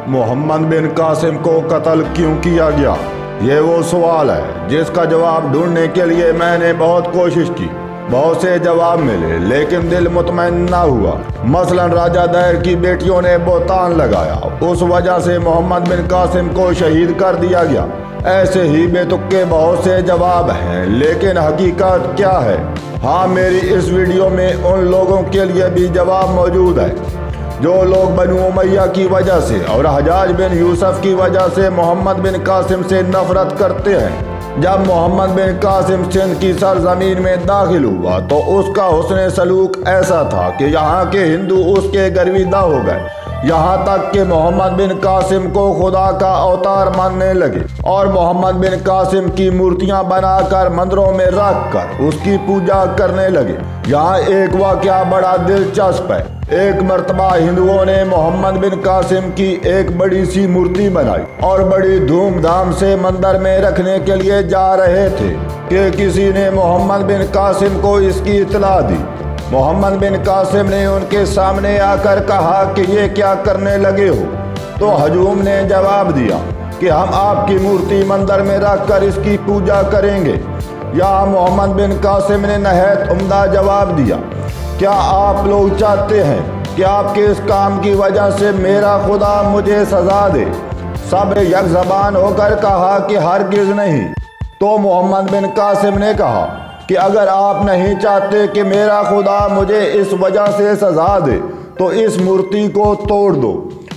محمد بن قاسم کو قتل کیوں کیا گیا؟ یہ وہ سوال ہے جس کا جواب ڈھونڈنے کے لیے میں نے بہت کوشش کی۔ بہت سے جواب ملے لیکن دل مطمئن نہ ہوا۔ مثلا راجہ دیر کی بیٹیوں نے بہتان لگایا، اس وجہ سے محمد بن قاسم کو شہید کر دیا گیا۔ ایسے ہی بے تکے بہت سے جواب ہیں، لیکن حقیقت کیا ہے؟ ہاں، میری اس ویڈیو میں ان لوگوں کے لیے بھی جواب موجود ہے جو لوگ بنو امیہ کی وجہ سے اور حجاج بن یوسف کی وجہ سے محمد بن قاسم سے نفرت کرتے ہیں۔ جب محمد بن قاسم سندھ کی سرزمین میں داخل ہوا تو اس کا حسن سلوک ایسا تھا کہ یہاں کے ہندو اس کے گرویدہ ہو گئے، یہاں تک کہ محمد بن قاسم کو خدا کا اوتار ماننے لگے اور محمد بن قاسم کی مورتیاں بنا کر مندروں میں رکھ کر اس کی پوجا کرنے لگے۔ یہاں ایک واقعہ بڑا دلچسپ ہے۔ ایک مرتبہ ہندوؤں نے محمد بن قاسم کی ایک بڑی سی مورتی بنائی اور بڑی دھوم دھام سے مندر میں رکھنے کے لیے جا رہے تھے کہ کسی نے محمد بن قاسم کو اس کی اطلاع دی۔ محمد بن قاسم نے ان کے سامنے آ کر کہا کہ یہ کیا کرنے لگے ہو؟ تو ہجوم نے جواب دیا کہ ہم آپ کی مورتی مندر میں رکھ کر اس کی پوجا کریں گے۔ یہاں محمد بن قاسم نے نہایت عمدہ جواب دیا، کیا آپ لوگ چاہتے ہیں کہ آپ کے اس کام کی وجہ سے میرا خدا مجھے سزا دے؟ سب یک زبان ہو کر کہا کہ ہرگز نہیں۔ تو محمد بن قاسم نے کہا کہ اگر آپ نہیں چاہتے کہ میرا خدا مجھے اس وجہ سے سزا دے تو اس مورتی کو توڑ دو۔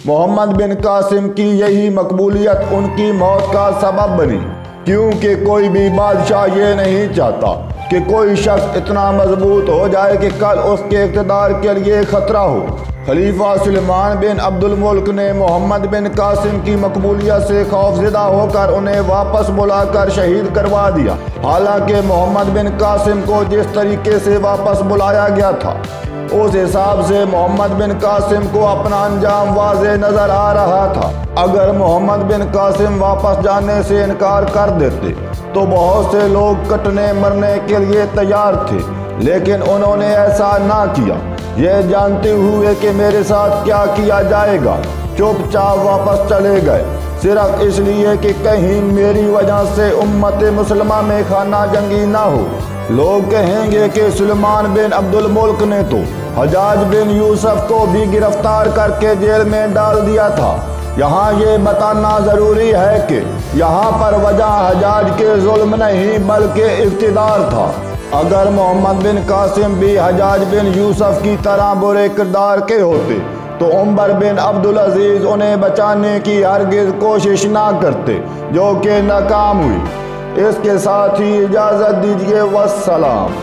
محمد بن قاسم کی یہی مقبولیت ان کی موت کا سبب بنی، کیونکہ کوئی بھی بادشاہ یہ نہیں چاہتا کہ کوئی شخص اتنا مضبوط ہو جائے کہ کل اس کے اقتدار کے لیے خطرہ ہو۔ خلیفہ سلیمان بن عبد الملک نے محمد بن قاسم کی مقبولیت سے خوفزدہ ہو کر انہیں واپس بلا کر شہید کروا دیا۔ حالانکہ محمد بن قاسم کو جس طریقے سے واپس بلایا گیا تھا اس حساب سے محمد بن قاسم کو اپنا انجام واضح نظر آ رہا تھا۔ اگر محمد بن قاسم واپس جانے سے انکار کر دیتے تو بہت سے لوگ کٹنے مرنے کے لیے تیار تھے، لیکن انہوں نے ایسا نہ کیا۔ یہ جانتے ہوئے کہ میرے ساتھ کیا کیا جائے گا، چپ چاپ واپس چلے گئے، صرف اس لیے کہ کہیں میری وجہ سے امت مسلمہ میں خانہ جنگی نہ ہو۔ لوگ کہیں گے کہ سلیمان بن عبد الملک نے تو حجاج بن یوسف کو بھی گرفتار کر کے جیل میں ڈال دیا تھا۔ یہاں یہ بتانا ضروری ہے کہ یہاں پر وجہ حجاج کے ظلم نہیں بلکہ اقتدار تھا۔ اگر محمد بن قاسم بھی حجاج بن یوسف کی طرح برے کردار کے ہوتے تو عمر بن عبدالعزیز انہیں بچانے کی ہرگز کوشش نہ کرتے، جو کہ ناکام ہوئی۔ اس کے ساتھ ہی اجازت دیجیے، والسلام۔